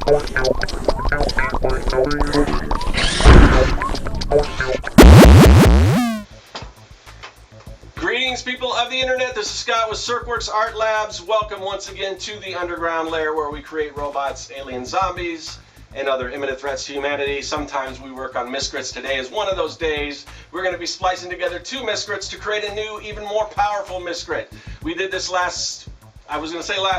Greetings, people of the internet. This is Scott with Serkworks Art Labs. Welcome once again to the underground lair where we create robots, alien zombies, and other imminent threats to humanity. Sometimes we work on Miscrits. Today is one of those days. We're going to be splicing together two Miscrits to create a new, even more powerful Miscrit. We did this last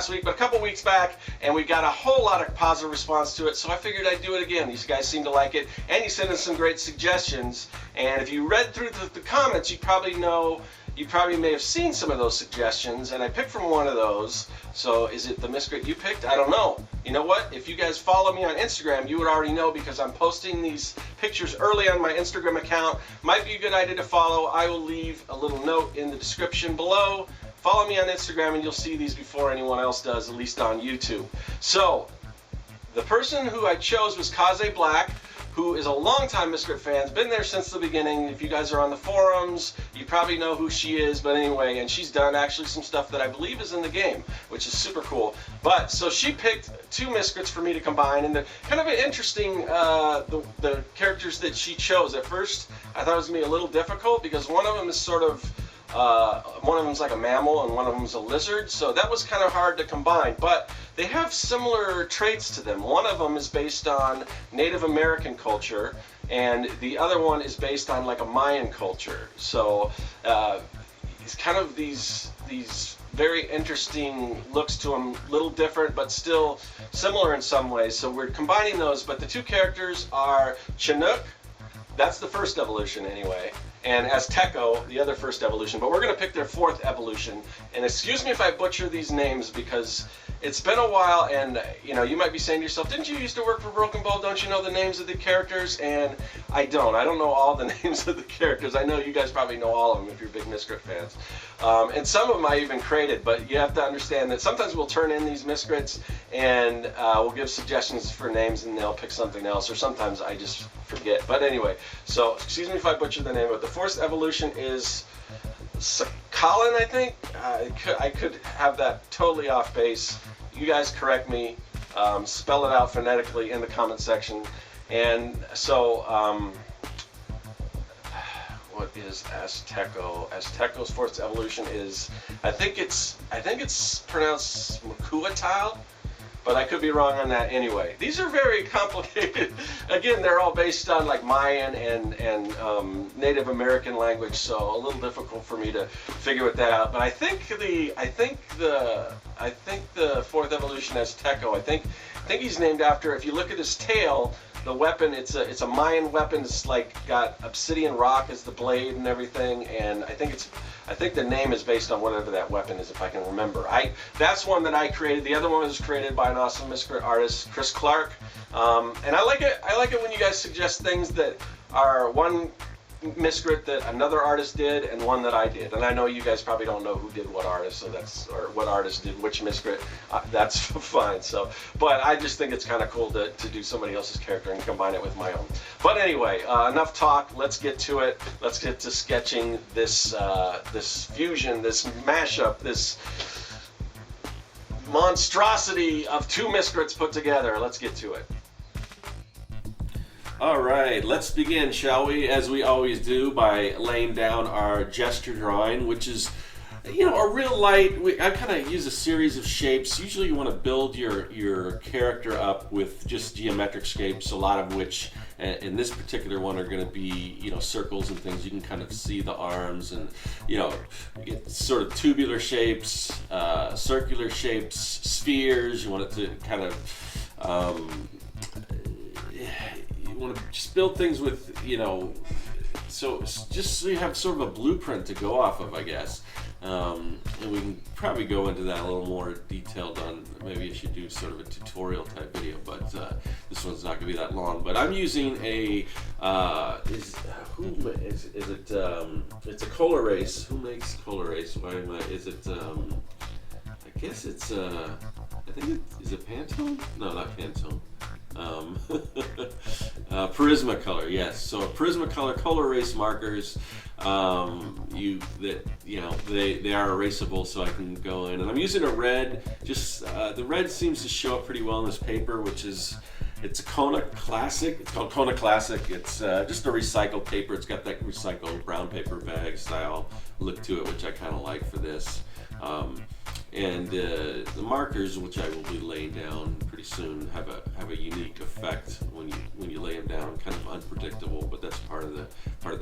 week, but a couple weeks back, and we got a whole lot of positive response to it, so I figured I'd do it again. These guys seem to like it, and you sent us some great suggestions, and if you read through the comments, you probably may have seen some of those suggestions, and I picked from one of those. So is it the Miscrit you picked? I don't know. You know what? If you guys follow me on Instagram, you would already know because I'm posting these pictures early on my Instagram account. Might be a good idea to follow. I will leave a little note in the description below. Follow me on Instagram and you'll see these before anyone else does, at least on YouTube. So, the person who I chose was Kaze Black, who is a longtime Miscrit fan, been there since the beginning. If you guys are on the forums, you probably know who she is, but anyway, and she's done actually some stuff that I believe is in the game, which is super cool. But, so she picked two Miscrits for me to combine, and they're kind of an interesting, the characters that she chose. At first, I thought it was going to be a little difficult, because one of them is sort of, one of them's like a mammal and one of them's a lizard, so that was kind of hard to combine, but they have similar traits to them. One of them is based on Native American culture, and the other one is based on like a Mayan culture. So it's kind of these very interesting looks to them, little different but still similar in some ways. So we're combining those, but the two characters are Chinook, that's the first evolution anyway, and Aztecko, the other first evolution, but we're going to pick their fourth evolution. And excuse me if I butcher these names, because it's been a while, and you know, you might be saying to yourself, didn't you used to work for Broken Ball? Don't you know the names of the characters? And I don't know all the names of the characters. I know you guys probably know all of them if you're big Miscrit fans. And some of them I even created, but you have to understand that sometimes we'll turn in these Miscrits and we'll give suggestions for names and they'll pick something else, or sometimes I just forget. But anyway, so excuse me if I butchered the name, but the fourth evolution is Sakhalin, I think. I could have that totally off base. You guys correct me, spell it out phonetically in the comment section. And so, what is Aztecko? Aztecko's fourth evolution is, I think it's pronounced Macuahuitile, but I could be wrong on that anyway. These are very complicated. Again, they're all based on like Mayan and Native American language, so a little difficult for me to figure that out. But I think the fourth evolution Aztecko, I think he's named after, if you look at his tail, the weapon, it's a Mayan weapon. It's like got obsidian rock as the blade and everything, and I think the name is based on whatever that weapon is, if I can remember. That's one that I created. The other one was created by an awesome Miscrit artist, Chris Clark, and I like it when you guys suggest things that are one Miscrit that another artist did and one that I did. And I know you guys probably don't know who did what artist, or what artist did which Miscrit. That's fine. So, but I just think it's kind of cool to do somebody else's character and combine it with my own. But anyway, enough talk. Let's get to it. Let's get to sketching this this fusion, this mashup, this monstrosity of two Miscrits put together. Let's get to it. Alright, let's begin, shall we? As we always do, by laying down our gesture drawing, which is, you know, a real light. I kind of use a series of shapes. Usually you want to build your character up with just geometric shapes, a lot of which, in this particular one, are going to be, you know, circles and things. You can kind of see the arms, and, you know, you get sort of tubular shapes, circular shapes, spheres. You want it to kind of... you want to just build things with, you know, so just so you have sort of a blueprint to go off of, I guess. And we can probably go into that a little more detailed on, maybe I should do sort of a tutorial type video, but this one's not going to be that long. But I'm using a, it's a Color-Race. Who makes Color-Race? Why am I, is it, I guess it's, I think is it Pantone? No, not Pantone. Prismacolor, yes. So Prismacolor Color-Race markers. they are erasable, so I can go in. And I'm using a red. Just the red seems to show up pretty well in this paper, which is it's a Kona Classic. It's called Kona Classic. It's just a recycled paper. It's got that recycled brown paper bag style look to it, which I kind of like for this. And the markers, which I will be laying down pretty soon, have a unique effect when you lay them down. Kind of unpredictable, but that's part of the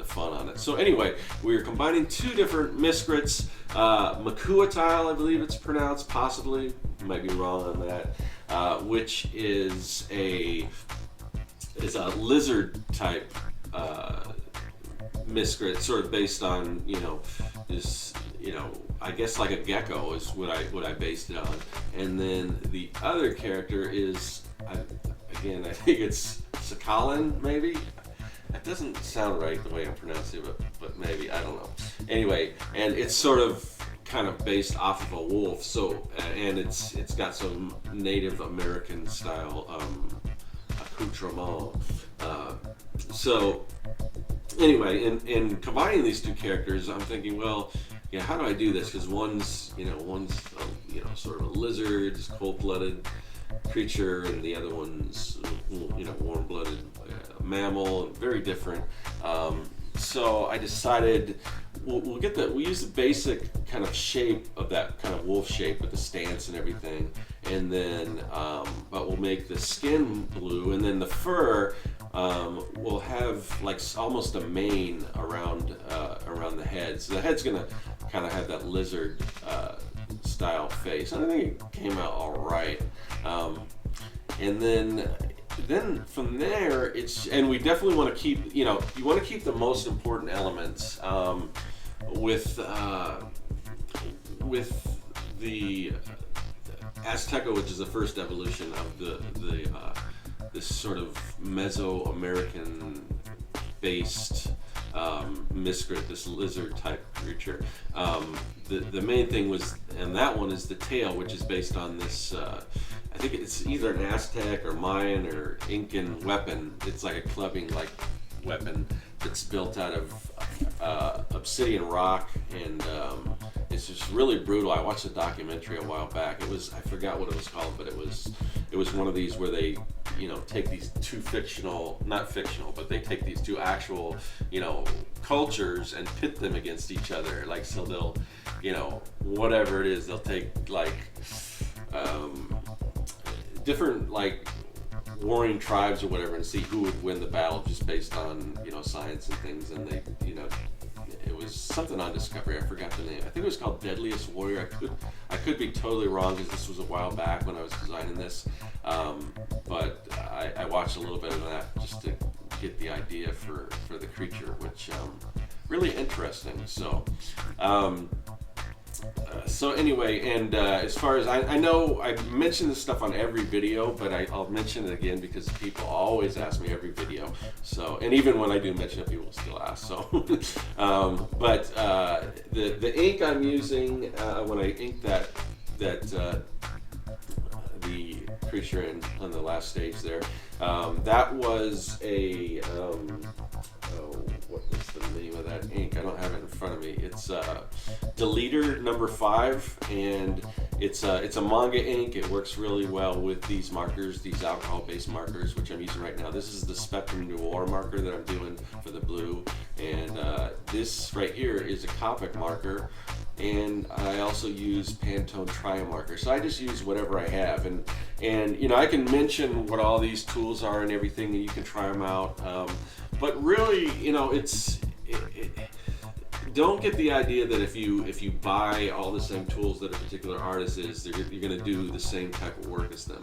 fun on it. So anyway, we are combining two different Miscrits, Macuahuitile, I believe it's pronounced, possibly, might be wrong on that, which is a lizard type Miscrit, sort of based on this. I guess like a gecko is what I based it on. And then the other character is, I think it's Sakhalin, maybe? That doesn't sound right the way I'm pronouncing it, but maybe, I don't know. Anyway, and it's sort of kind of based off of a wolf, so, and it's got some Native American style accoutrement. So anyway, in combining these two characters, I'm thinking, well, how do I do this? Because one's sort of a lizard, cold-blooded creature, and the other one's warm-blooded mammal, very different. So I decided we'll use the basic kind of shape of that kind of wolf shape with the stance and everything, and then but we'll make the skin blue, and then the fur will have like almost a mane around the head. So the head's gonna kind of have that lizard style face. And I think it came out all right. And then from there, and we definitely want to keep, you want to keep the most important elements with the Aztecko, which is the first evolution of this sort of Mesoamerican based Miscrit, this lizard type creature. The main thing was, and that one is the tail, which is based on this, I think it's either an Aztec or Mayan or Incan weapon. It's like a clubbing like weapon that's built out of obsidian rock, and it's just really brutal. I watched a documentary a while back. I forgot what it was called, but it was one of these where they take these two not fictional, but they take these two actual cultures and pit them against each other. Like, so they'll whatever it is, they'll take like different like warring tribes or whatever, and see who would win the battle just based on science and things. And they it was something on Discovery. I forgot the name. I think it was called Deadliest Warrior. I could be totally wrong, because this was a while back when I was designing this. But I watched a little bit of that just to get the idea for the creature, which really interesting. So anyway, and as far as I know, I mentioned this stuff on every video, but I'll mention it again because people always ask me every video. So, and even when I do mention it, people still ask. So, but the ink I'm using when I inked the creature on the last stage there, that was a what was the name of that ink? I don't have it in front of me. It's Deleter number 5, and it's a manga ink. It works really well with these markers, these alcohol-based markers, which I'm using right now. This is the Spectrum Noir marker that I'm doing for the blue, and this right here is a Copic marker, and I also use Pantone Trio marker. So I just use whatever I have, and I can mention what all these tools are and everything, and you can try them out. But really, don't get the idea that if you buy all the same tools that a particular artist is, you're going to do the same type of work as them.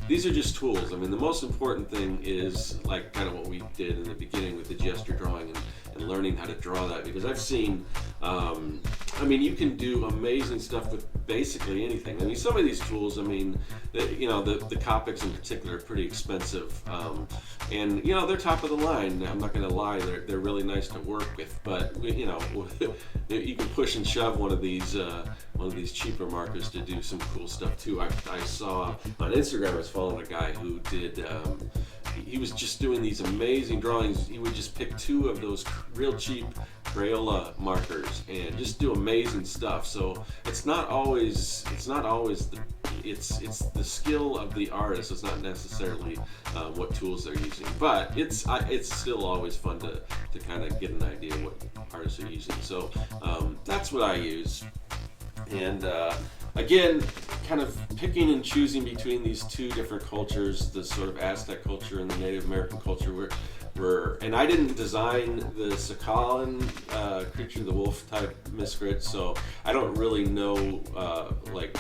These are just tools. I mean, the most important thing is like kind of what we did in the beginning with the gesture drawing and learning how to draw that, because I've seen, you can do amazing stuff with basically anything. I mean, some of these tools, the Copics in particular are pretty expensive, and they're top of the line. I'm not going to lie, they're really nice to work with, but you can push and shove one of these cheaper markers to do some cool stuff too. I saw on Instagram, I was following a guy who did. He was just doing these amazing drawings. He would just pick 2 of those real cheap Crayola markers and just do amazing stuff. So it's not always it's the skill of the artist. It's not necessarily what tools they're using, but it's still always fun to kind of get an idea what artists are using. So that's what I use. And again, kind of picking and choosing between these two different cultures, the sort of Aztec culture and the Native American culture, and I didn't design the Sakhalin creature, the wolf type Miscrit, so I don't really know like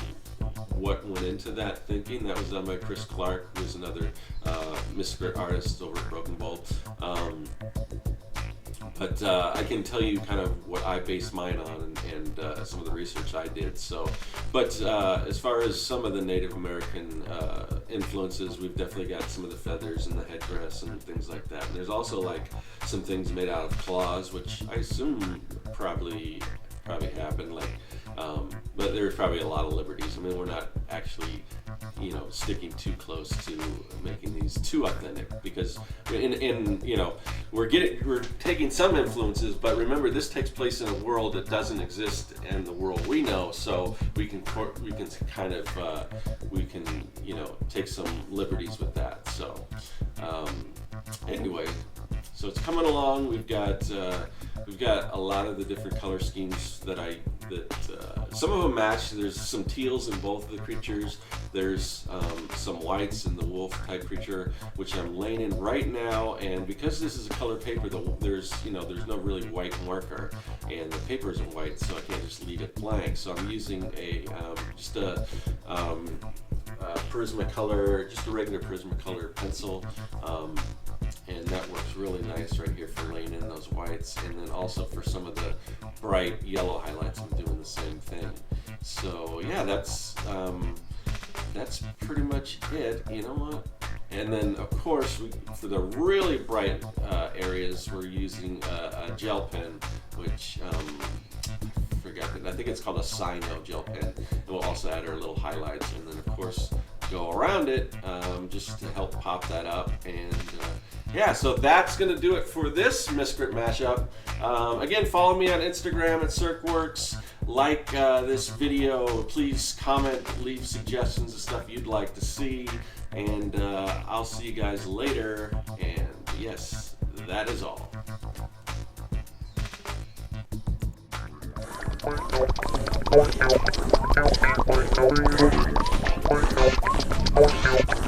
what went into that thinking. That was done by Chris Clark, who's another Miscrit artist over at Broken Bolt. But I can tell you kind of what I based mine on and some of the research I did. So, but as far as some of the Native American influences, we've definitely got some of the feathers and the headdress and things like that. And there's also like some things made out of claws, which I assume probably happened. Like, but there's probably a lot of liberties. I mean, we're not actually, you know, sticking too close to making these too authentic, because in you know, we're taking some influences, but remember, this takes place in a world that doesn't exist in the world we know, so we can kind of you know, take some liberties with that. So anyway, so it's coming along. We've got a lot of the different color schemes that some of them match. There's some teals in both of the creatures. There's some whites in the wolf type creature, which I'm laying in right now. And because this is a color paper, there's no really white marker, and the paper isn't white, so I can't just leave it blank. So I'm using just a Prismacolor, just a regular Prismacolor pencil. And that works really nice right here for laying in those whites, and then also for some of the bright yellow highlights, I'm doing the same thing. So yeah, that's pretty much it. You know what? And then of course, for the really bright areas, we're using a gel pen, which I think it's called a Sino gel pen, and we'll also add our little highlights, and then of course go around it just to help pop that up. And yeah, so that's going to do it for this Miscrit mashup. Again, follow me on Instagram at Serkworks. Like this video, please comment, leave suggestions of stuff you'd like to see, and I'll see you guys later. And yes, that is all. Thank you.